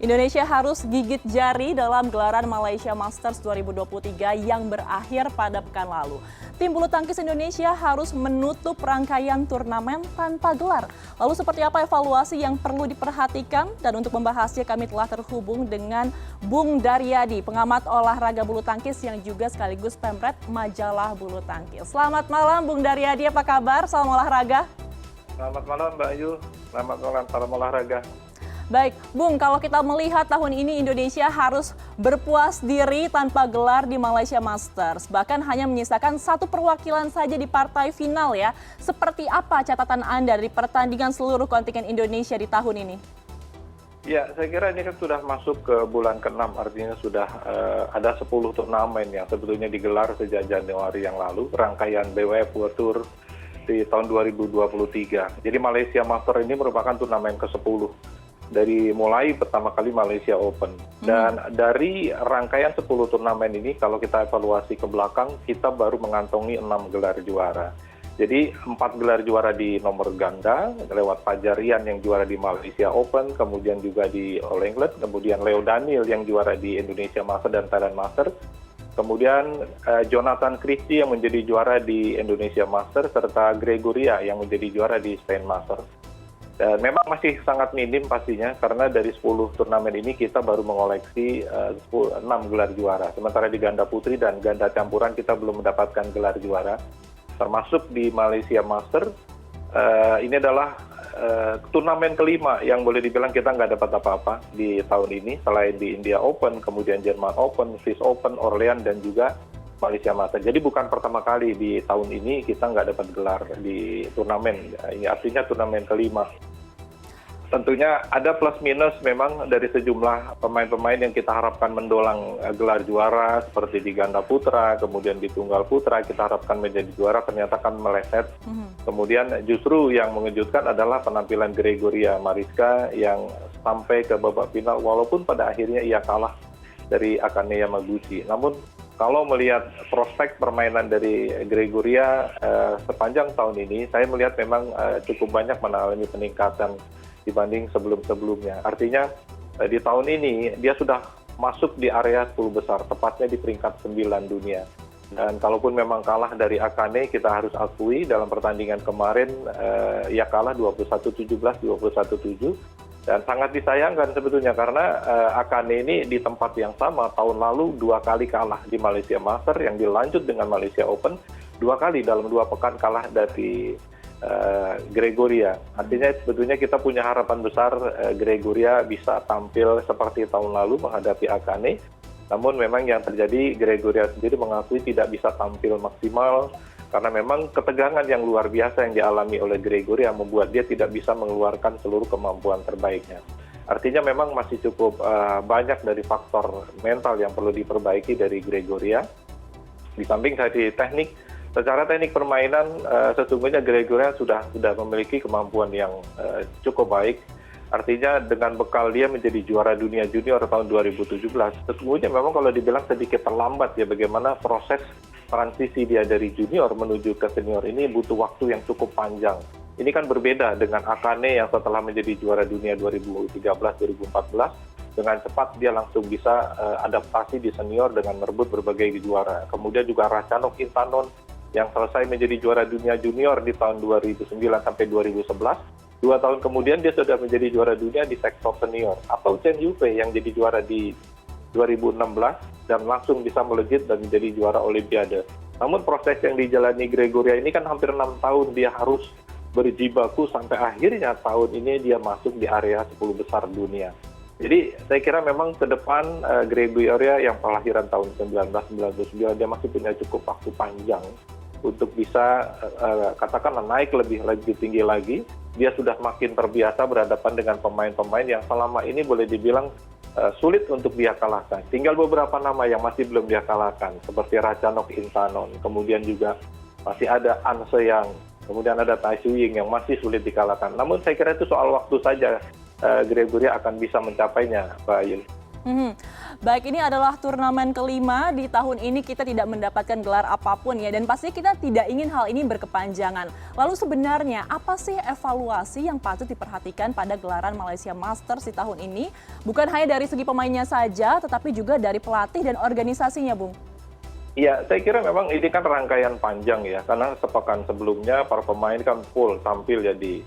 Indonesia harus gigit jari dalam gelaran Malaysia Masters 2023 yang berakhir pada pekan lalu. Tim bulu tangkis Indonesia harus menutup rangkaian turnamen tanpa gelar. Lalu seperti apa evaluasi yang perlu diperhatikan? Dan untuk membahasnya kami telah terhubung dengan Bung Daryadi, pengamat olahraga bulu tangkis yang juga sekaligus pemret majalah bulu tangkis. Selamat malam Bung Daryadi, apa kabar? Salam olahraga. Selamat malam Mbak Ayu, selamat malam salam olahraga. Baik, Bung, kalau kita melihat tahun ini Indonesia harus berpuas diri tanpa gelar di Malaysia Masters. Bahkan hanya menyisakan satu perwakilan saja di partai final ya. Seperti apa catatan Anda dari pertandingan seluruh kontingen Indonesia di tahun ini? Ya, saya kira ini kan sudah masuk ke bulan ke-6, artinya sudah ada 10 turnamen yang sebetulnya digelar sejak Januari yang lalu. Rangkaian BWF World Tour di tahun 2023. Jadi Malaysia Masters ini merupakan turnamen ke-10. Dari mulai pertama kali Malaysia Open. Dan dari rangkaian 10 turnamen ini, kalau kita evaluasi ke belakang, kita baru mengantongi 6 gelar juara. Jadi 4 gelar juara di nomor ganda, lewat Fajar Rian yang juara di Malaysia Open, kemudian juga di All England, kemudian Leo Daniel yang juara di Indonesia Masters dan Thailand Masters, kemudian Jonathan Christie yang menjadi juara di Indonesia Masters, serta Gregoria yang menjadi juara di Spain Masters. Dan memang masih sangat minim pastinya, karena dari 10 turnamen ini kita baru mengoleksi 6 gelar juara. Sementara di ganda putri dan ganda campuran kita belum mendapatkan gelar juara. Termasuk di Malaysia Masters, ini adalah turnamen kelima yang boleh dibilang kita nggak dapat apa-apa di tahun ini. Selain di India Open, kemudian Jerman Open, Swiss Open, Orleans, dan juga Malaysia Masters. Jadi bukan pertama kali di tahun ini kita nggak dapat gelar di turnamen. Ini artinya turnamen kelima. Tentunya ada plus minus memang dari sejumlah pemain-pemain yang kita harapkan mendulang gelar juara seperti di ganda putra, kemudian di tunggal putra kita harapkan menjadi juara, ternyata kan meleset. Kemudian justru yang mengejutkan adalah penampilan Gregoria Mariska yang sampai ke babak final walaupun pada akhirnya ia kalah dari Akane Yamaguchi. Namun kalau melihat prospek permainan dari Gregoria sepanjang tahun ini, saya melihat memang cukup banyak mengalami peningkatan dibanding sebelum-sebelumnya. Artinya di tahun ini dia sudah masuk di area 10 besar, tepatnya di peringkat 9 dunia. Dan kalaupun memang kalah dari Akane, kita harus akui dalam pertandingan kemarin ia kalah 21-17, 21-7. Dan sangat disayangkan sebetulnya karena Akane ini di tempat yang sama tahun lalu 2 kali kalah di Malaysia Masters yang dilanjut dengan Malaysia Open, 2 kali dalam 2 pekan kalah dari Gregoria. Artinya sebetulnya kita punya harapan besar Gregoria bisa tampil seperti tahun lalu menghadapi Akane. Namun memang yang terjadi Gregoria sendiri mengakui tidak bisa tampil maksimal karena memang ketegangan yang luar biasa yang dialami oleh Gregoria membuat dia tidak bisa mengeluarkan seluruh kemampuan terbaiknya. Artinya memang masih cukup banyak dari faktor mental yang perlu diperbaiki dari Gregoria. Di samping tadi teknik, secara teknik permainan sesungguhnya Gregoria sudah memiliki kemampuan yang cukup baik. Artinya dengan bekal dia menjadi juara dunia junior tahun 2017, sesungguhnya memang kalau dibilang sedikit terlambat ya bagaimana proses transisi dia dari junior menuju ke senior ini butuh waktu yang cukup panjang. Ini kan berbeda dengan Akane yang setelah menjadi juara dunia 2013-2014, dengan cepat dia langsung bisa adaptasi di senior dengan merebut berbagai juara. Kemudian juga Ratchanok Intanon yang selesai menjadi juara dunia junior di tahun 2009 sampai 2011. 2 tahun kemudian dia sudah menjadi juara dunia di sektor senior. Atau Chen Yufei yang jadi juara di 2016 dan langsung bisa melejit dan menjadi juara Olimpiade. Namun proses yang dijalani Gregoria ini kan hampir 6 tahun dia harus berjibaku sampai akhirnya tahun ini dia masuk di area 10 besar dunia. Jadi saya kira memang ke depan Gregoria yang kelahiran tahun 1999 dia masih punya cukup waktu panjang untuk bisa katakanlah naik lebih tinggi lagi. Dia sudah makin terbiasa berhadapan dengan pemain-pemain yang selama ini boleh dibilang sulit untuk dia kalahkan. Tinggal beberapa nama yang masih belum dia kalahkan, seperti Ratchanok Intanon, kemudian juga masih ada An Seyang, kemudian ada Tai Tzu Ying yang masih sulit dikalahkan. Namun saya kira itu soal waktu saja Gregoria akan bisa mencapainya, Pak Ayun. Mhm. Baik, ini adalah turnamen kelima di tahun ini kita tidak mendapatkan gelar apapun ya, dan pasti kita tidak ingin hal ini berkepanjangan. Lalu sebenarnya apa sih evaluasi yang patut diperhatikan pada gelaran Malaysia Masters di tahun ini? Bukan hanya dari segi pemainnya saja, tetapi juga dari pelatih dan organisasinya, Bung. Iya, saya kira memang ini kan rangkaian panjang ya, karena sepekan sebelumnya para pemain kan full tampil ya di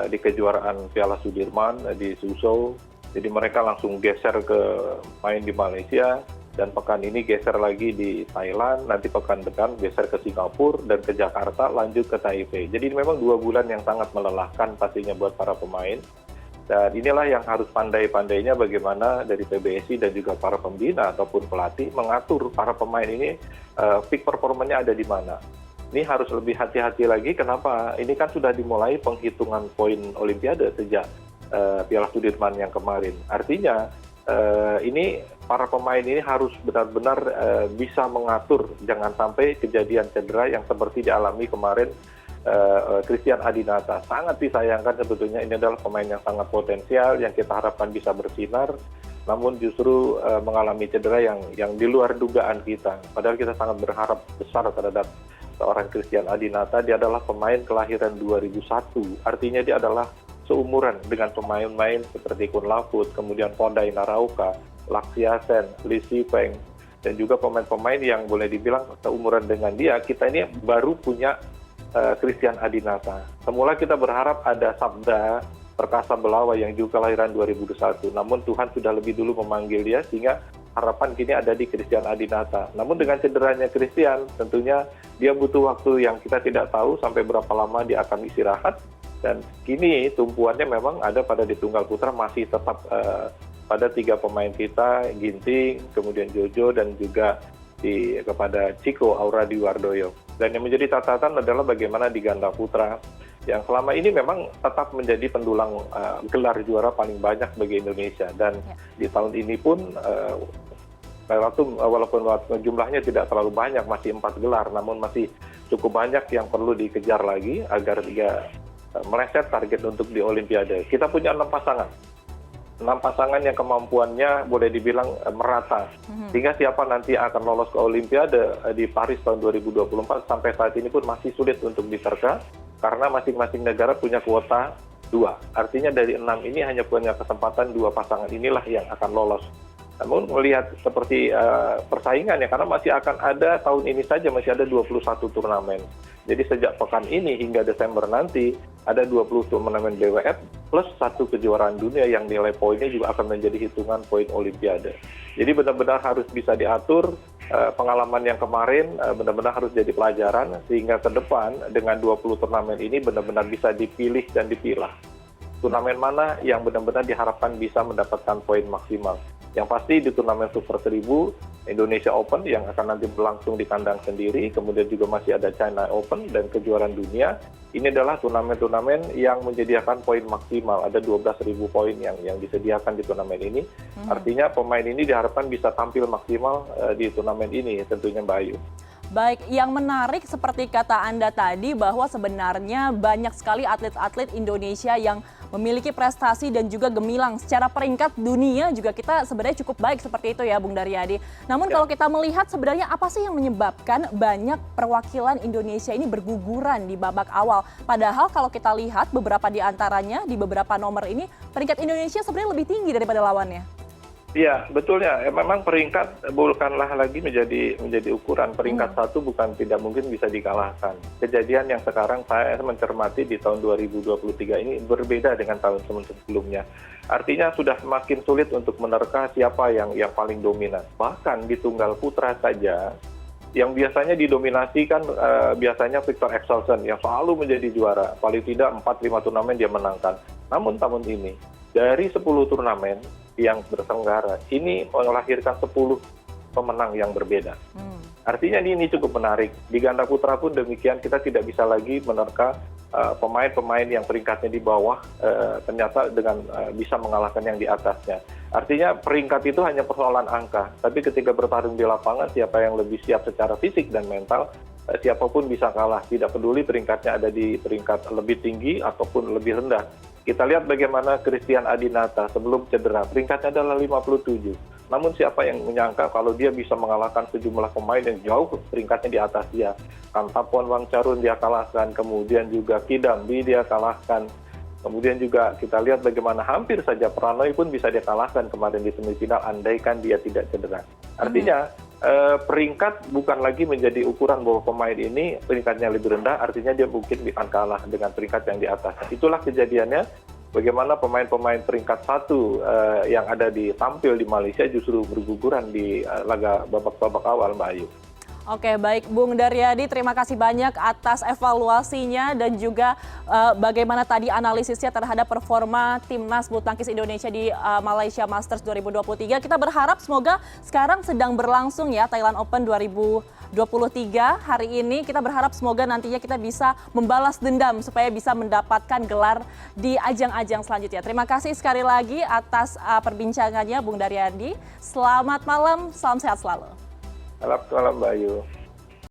kejuaraan Piala Sudirman di Suzhou. Jadi mereka langsung geser ke main di Malaysia, dan pekan ini geser lagi di Thailand, nanti pekan depan geser ke Singapura dan ke Jakarta, lanjut ke Taipei. Jadi ini memang 2 bulan yang sangat melelahkan pastinya buat para pemain. Dan inilah yang harus pandai-pandainya bagaimana dari PBSI dan juga para pembina ataupun pelatih mengatur para pemain ini peak performanya ada di mana. Ini harus lebih hati-hati lagi, kenapa? Ini kan sudah dimulai penghitungan poin Olimpiade sejak Piala Sudirman yang kemarin. Artinya ini para pemain ini harus benar-benar bisa mengatur, jangan sampai kejadian cedera yang seperti dialami kemarin Christian Adinata. Sangat disayangkan sebetulnya, ini adalah pemain yang sangat potensial yang kita harapkan bisa bersinar, namun justru mengalami cedera yang di luar dugaan kita. Padahal kita sangat berharap besar terhadap seorang Christian Adinata. Dia adalah pemain kelahiran 2001, artinya dia adalah seumuran dengan pemain-pemain seperti Kun Lafut, kemudian Pondai Narauka, Laksia Sen, Lee Si Feng, dan juga pemain-pemain yang boleh dibilang seumuran dengan dia. Kita ini baru punya Christian Adinata. Semula kita berharap ada Sabda Perkasa Belawa yang juga kelahiran 2021, namun Tuhan sudah lebih dulu memanggil dia, sehingga harapan kini ada di Christian Adinata. Namun dengan cederanya Christian, tentunya dia butuh waktu yang kita tidak tahu sampai berapa lama dia akan istirahat. Dan kini tumpuannya memang ada pada di tunggal putra, masih tetap pada 3 pemain kita, Ginting, kemudian Jojo, dan juga kepada Chico Auradiwardoyo. Dan yang menjadi catatan adalah bagaimana di ganda putra, yang selama ini memang tetap menjadi pendulang gelar juara paling banyak bagi Indonesia. Dan di tahun ini pun walaupun jumlahnya tidak terlalu banyak, masih 4 gelar, namun masih cukup banyak yang perlu dikejar lagi agar dia meleset target untuk di Olimpiade. Kita punya 6 pasangan. 6 pasangan yang kemampuannya boleh dibilang merata. Sehingga siapa nanti akan lolos ke Olimpiade di Paris tahun 2024 sampai saat ini pun masih sulit untuk diterka, karena masing-masing negara punya kuota 2. Artinya dari 6 ini hanya punya kesempatan 2 pasangan inilah yang akan lolos. Namun melihat seperti persaingan ya, karena masih akan ada tahun ini saja masih ada 21 turnamen. Jadi sejak pekan ini hingga Desember nanti ada 20 turnamen BWF plus 1 kejuaraan dunia yang nilai poinnya juga akan menjadi hitungan poin Olimpiade. Jadi benar-benar harus bisa diatur, pengalaman yang kemarin benar-benar harus jadi pelajaran, sehingga ke depan dengan 20 turnamen ini benar-benar bisa dipilih dan dipilah. Turnamen mana yang benar-benar diharapkan bisa mendapatkan poin maksimal. Yang pasti di turnamen Super 1000, Indonesia Open yang akan nanti berlangsung di kandang sendiri, kemudian juga masih ada China Open dan kejuaraan dunia. Ini adalah turnamen-turnamen yang menyediakan poin maksimal, ada 12.000 poin yang disediakan di turnamen ini. Artinya pemain ini diharapkan bisa tampil maksimal di turnamen ini tentunya, Mbak Ayu. Baik, yang menarik seperti kata Anda tadi bahwa sebenarnya banyak sekali atlet-atlet Indonesia yang memiliki prestasi dan juga gemilang. Secara peringkat dunia juga kita sebenarnya cukup baik seperti itu ya, Bung Daryadi. Namun kalau kita melihat sebenarnya apa sih yang menyebabkan banyak perwakilan Indonesia ini berguguran di babak awal? Padahal kalau kita lihat beberapa di antaranya di beberapa nomor ini, peringkat Indonesia sebenarnya lebih tinggi daripada lawannya. Iya, betulnya. Memang peringkat bukanlah lagi menjadi ukuran. Peringkat 1 bukan tidak mungkin bisa dikalahkan. Kejadian yang sekarang saya mencermati di tahun 2023 ini berbeda dengan tahun sebelumnya. Artinya sudah semakin sulit untuk menerka siapa yang paling dominan. Bahkan di tunggal putra saja, yang biasanya didominasi kan biasanya Victor Axelsen yang selalu menjadi juara. Paling tidak 4-5 turnamen dia menangkan. Namun tahun ini, dari 10 turnamen yang berselenggara, ini melahirkan 10 pemenang yang berbeda. Artinya ini cukup menarik. Di ganda putra pun demikian, kita tidak bisa lagi menerka pemain-pemain yang peringkatnya di bawah ternyata dengan bisa mengalahkan yang di atasnya. Artinya peringkat itu hanya persoalan angka, tapi ketika bertarung di lapangan siapa yang lebih siap secara fisik dan mental, siapapun bisa kalah. Tidak peduli peringkatnya ada di peringkat lebih tinggi ataupun lebih rendah. Kita lihat bagaimana Christian Adinata sebelum cedera, peringkatnya adalah 57. Namun siapa yang menyangka kalau dia bisa mengalahkan sejumlah pemain yang jauh peringkatnya di atas dia. Kantapon Wangcarun dia kalahkan, kemudian juga Kidambi dia kalahkan. Kemudian juga kita lihat bagaimana hampir saja Pranoy pun bisa dia kalahkan kemarin di semifinal andaikan dia tidak cedera. Artinya peringkat bukan lagi menjadi ukuran bahwa pemain ini peringkatnya lebih rendah, artinya dia mungkin akan kalah dengan peringkat yang di atas. Itulah kejadiannya bagaimana pemain-pemain peringkat satu yang ada tampil di Malaysia justru berguguran di laga babak awal, Mbak Ayu. Oke, baik Bung Daryadi, terima kasih banyak atas evaluasinya dan juga bagaimana tadi analisisnya terhadap performa Timnas Bulu Tangkis Indonesia di Malaysia Masters 2023. Kita berharap semoga sekarang sedang berlangsung ya Thailand Open 2023 hari ini. Kita berharap semoga nantinya kita bisa membalas dendam supaya bisa mendapatkan gelar di ajang-ajang selanjutnya. Terima kasih sekali lagi atas perbincangannya Bung Daryadi. Selamat malam, salam sehat selalu. Selamat malam, Mbak Ayu.